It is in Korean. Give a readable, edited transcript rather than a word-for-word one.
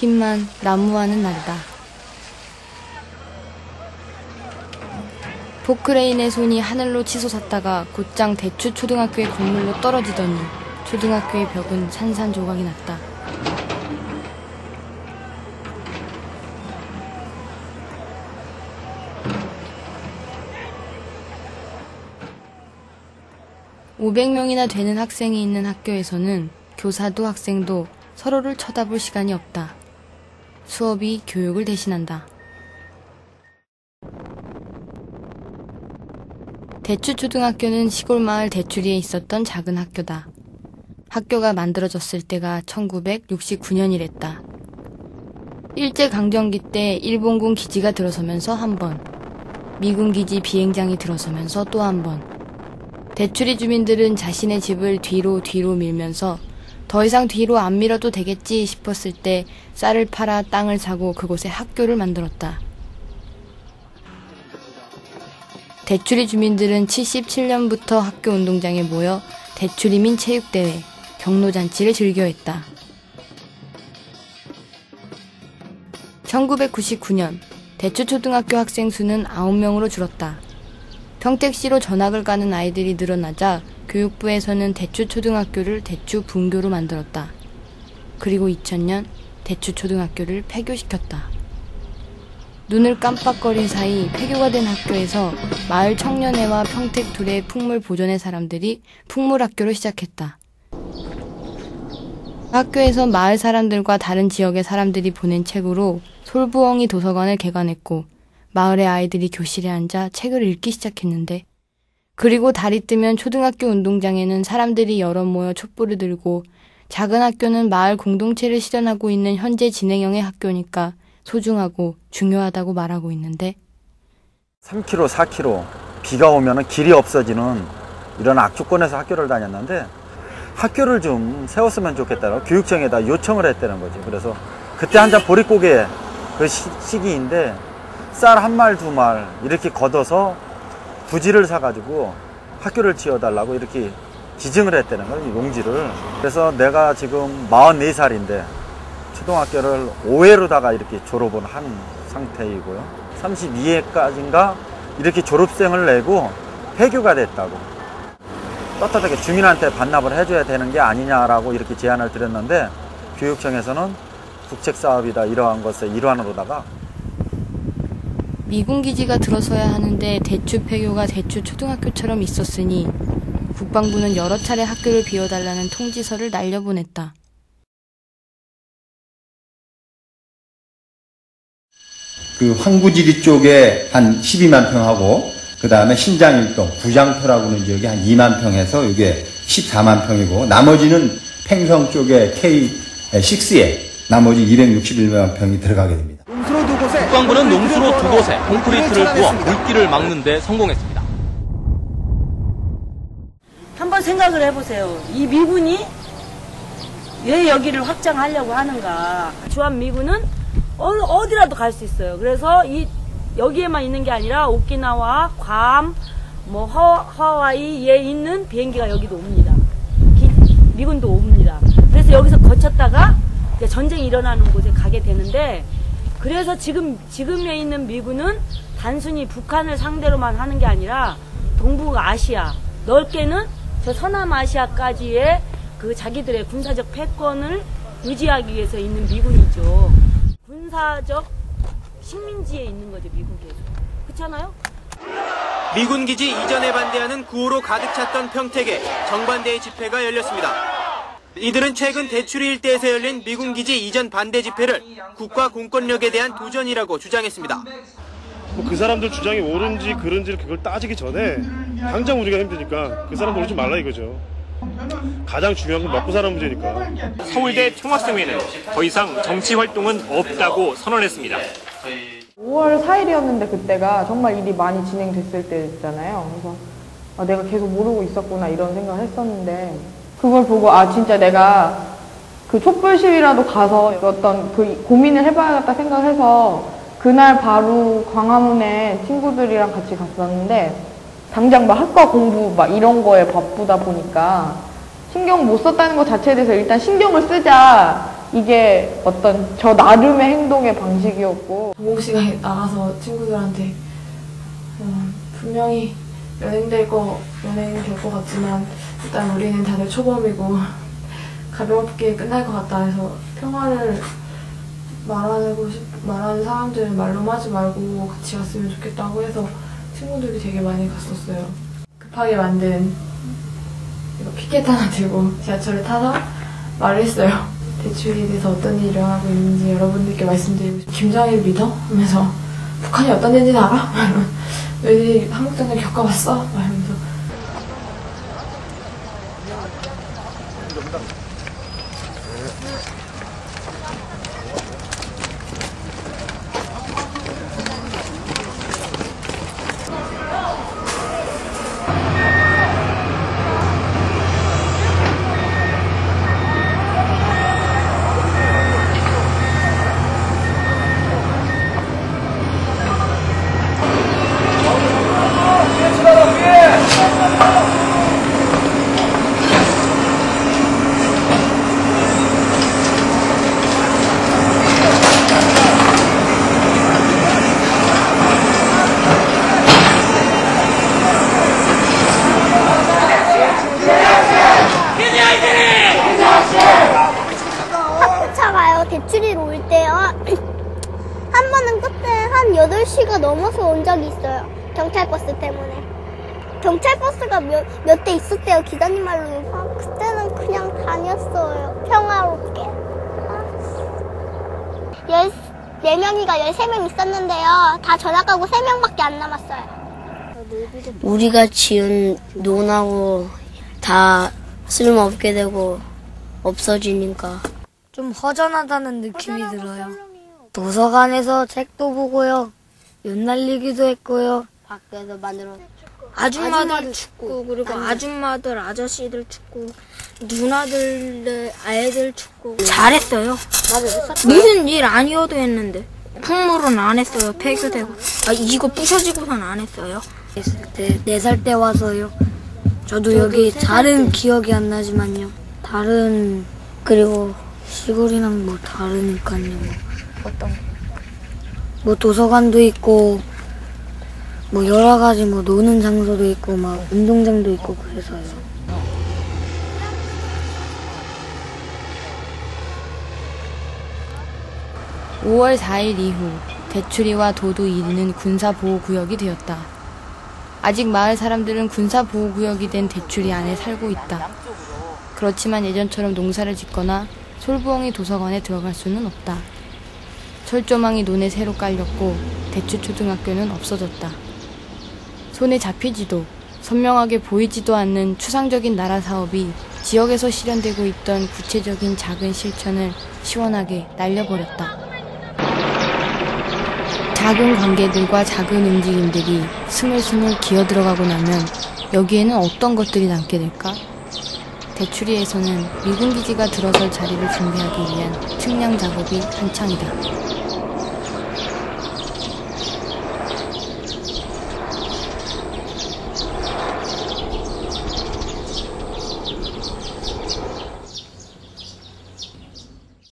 힘만 나무와는 다르다. 포크레인의 손이 하늘로 치솟았다가 곧장 대추초등학교의 건물로 떨어지더니 초등학교의 벽은 산산조각이 났다. (500명이나) 되는 학생이 있는 학교에서는 교사도 학생도 서로를 쳐다볼 시간이 없다. 수업이 교육을 대신한다. 대추초등학교는 시골 마을 대추리에 있었던 작은 학교다. 학교가 만들어졌을 때가 1969년이랬다. 일제강점기 때 일본군 기지가 들어서면서 한 번, 미군 기지 비행장이 들어서면서 또 한 번, 대추리 주민들은 자신의 집을 뒤로 밀면서 더 이상 뒤로 안 밀어도 되겠지 싶었을 때 쌀을 팔아 땅을 사고 그곳에 학교를 만들었다. 대추리 주민들은 77년부터 학교 운동장에 모여 대추리민 체육대회, 경로잔치를 즐겨했다. 1999년 대추초등학교 학생 수는 9명으로 줄었다. 평택시로 전학을 가는 아이들이 늘어나자 교육부에서는 대추초등학교를 대추분교로 만들었다. 그리고 2000년 대추초등학교를 폐교시켰다. 눈을 깜빡거린 사이 폐교가 된 학교에서 마을 청년회와 평택 둘의 풍물 보존회 사람들이 풍물학교를 시작했다. 학교에서 마을 사람들과 다른 지역의 사람들이 보낸 책으로 솔부엉이 도서관을 개관했고 마을의 아이들이 교실에 앉아 책을 읽기 시작했는데, 그리고 달이 뜨면 초등학교 운동장에는 사람들이 여럿 모여 촛불을 들고, 작은 학교는 마을 공동체를 실현하고 있는 현재 진행형의 학교니까 소중하고 중요하다고 말하고 있는데, 3km, 4km 비가 오면 길이 없어지는 이런 악조건에서 학교를 다녔는데 학교를 좀 세웠으면 좋겠다고 교육청에다 요청을 했다는 거죠. 그래서 그때 한참 보릿고개 그 시기인데 쌀 한 말 두 말 이렇게 걷어서 부지를 사가지고 학교를 지어달라고 이렇게 지정을 했다는 거예요, 용지를. 그래서 내가 지금 44살인데 초등학교를 5회로다가 이렇게 졸업을 한 상태이고요. 32회까지인가 이렇게 졸업생을 내고 폐교가 됐다고. 떳떳하게 주민한테 반납을 해줘야 되는 게 아니냐라고 이렇게 제안을 드렸는데 교육청에서는 국책사업이다 이러한 것의 일환으로다가 미군 기지가 들어서야 하는데 대추 폐교가 대추 초등학교처럼 있었으니 국방부는 여러 차례 학교를 비워달라는 통지서를 날려보냈다. 그 황구지리 쪽에 한 12만 평하고 그 다음에 신장일동, 부장터라고 하는 지역이 한 2만 평에서 이게 14만 평이고 나머지는 팽성 쪽에 K6에 나머지 261만 평이 들어가게 됩니다. 국방부는 농수로 두 곳에 콘크리트를 부어 물길을 막는 데 성공했습니다. 한번 생각을 해보세요. 이 미군이 왜 여기를 확장하려고 하는가. 주한미군은 어디라도 갈 수 있어요. 그래서 여기에만 있는 게 아니라 오키나와, 괌, 하와이에 있는 비행기가 여기도 옵니다. 미군도 옵니다. 그래서 여기서 거쳤다가 이제 전쟁이 일어나는 곳에 가게 되는데, 그래서 지금에 있는 미군은 단순히 북한을 상대로만 하는 게 아니라 동북아시아, 넓게는 저 서남아시아까지의 그 자기들의 군사적 패권을 유지하기 위해서 있는 미군이죠. 군사적 식민지에 있는 거죠, 미국에서. 그렇잖아요? 미군 기지 이전에 반대하는 구호로 가득 찼던 평택에 정반대의 집회가 열렸습니다. 이들은 최근 대추리 일대에서 열린 미군 기지 이전 반대 집회를 국가 공권력에 대한 도전이라고 주장했습니다. 그 사람들 주장이 옳은지 그른지 그걸 따지기 전에 당장 우리가 힘드니까 그 사람 오지 말라 이거죠. 가장 중요한 건 먹고 사는 문제니까. 서울대 총학생회는 더 이상 정치 활동은 없다고 선언했습니다. 5월 4일이었는데 그때가 정말 일이 많이 진행됐을 때잖아요. 그래서 내가 계속 모르고 있었구나 이런 생각을 했었는데, 그걸 보고 진짜 내가 그 촛불 시위라도 가서 어떤 그 고민을 해봐야겠다 생각해서 그날 바로 광화문에 친구들이랑 같이 갔었는데, 당장 막 학과 공부 막 이런 거에 바쁘다 보니까 신경 못 썼다는 것 자체에 대해서 일단 신경을 쓰자 이게 어떤 저 나름의 행동의 방식이었고. 공복 시간에 나가서 친구들한테 분명히 연행될 것 같지만 일단 우리는 다들 초범이고 가볍게 끝날 것 같다 해서 평화를 말하는 사람들은 말로만 하지 말고 같이 갔으면 좋겠다고 해서 친구들이 되게 많이 갔었어요. 급하게 만든 이거 피켓 하나 들고 지하철에 타서 말을 했어요. 대출에 대해서 어떤 일이 일어나고 있는지 여러분들께 말씀드리고 싶어요. 김정일 믿어? 하면서 북한이 어떤 데인지 알아? 너희들이 한국전쟁 겪어봤어? 말하면서 대출이로 올 때요. 한 번은 그때 한 8시가 넘어서 온 적이 있어요. 경찰버스 때문에. 경찰버스가 몇 대 있었대요. 기사님 말로는. 그때는 그냥 다녔어요. 평화롭게. 14명이가 13명 있었는데요. 다 전학 가고 3명밖에 안 남았어요. 우리가 지은 논하고 다 쓸모없게 되고 없어지니까 좀 허전하다는 느낌이 들어요. 도서관에서 책도 보고요. 연날리기도 했고요. 밖에서 만들어 아줌마들 축구, 그리고 아줌마들, 아저씨들 축구, 누나들, 애들 축구. 잘했어요. 무슨 일 아니어도 했는데. 풍물은 안 했어요. 폐교되고. 이거 부셔지고선 안 했어요. 4살 때 와서요. 저도 여기 다른 기억이 안 나지만요. 그리고 시골이랑 뭐 다르니까요. 어떤 거? 뭐 도서관도 있고, 뭐 여러 가지 뭐 노는 장소도 있고, 막 운동장도 있고 그래서요. (5월 4일) 이후 대추리와 도도 이리는 군사보호구역이 되었다. 아직 마을 사람들은 군사보호구역이 된 대추리 안에 살고 있다. 그렇지만 예전처럼 농사를 짓거나 솔부엉이 도서관에 들어갈 수는 없다. 철조망이 논에 새로 깔렸고 대추초등학교는 없어졌다. 손에 잡히지도 선명하게 보이지도 않는 추상적인 나라 사업이 지역에서 실현되고 있던 구체적인 작은 실천을 시원하게 날려버렸다. 작은 관계들과 작은 움직임들이 스물스물 기어들어가고 나면 여기에는 어떤 것들이 남게 될까? 대추리에서는 미군기지가 들어설 자리를 준비하기 위한 측량 작업이 한창이다.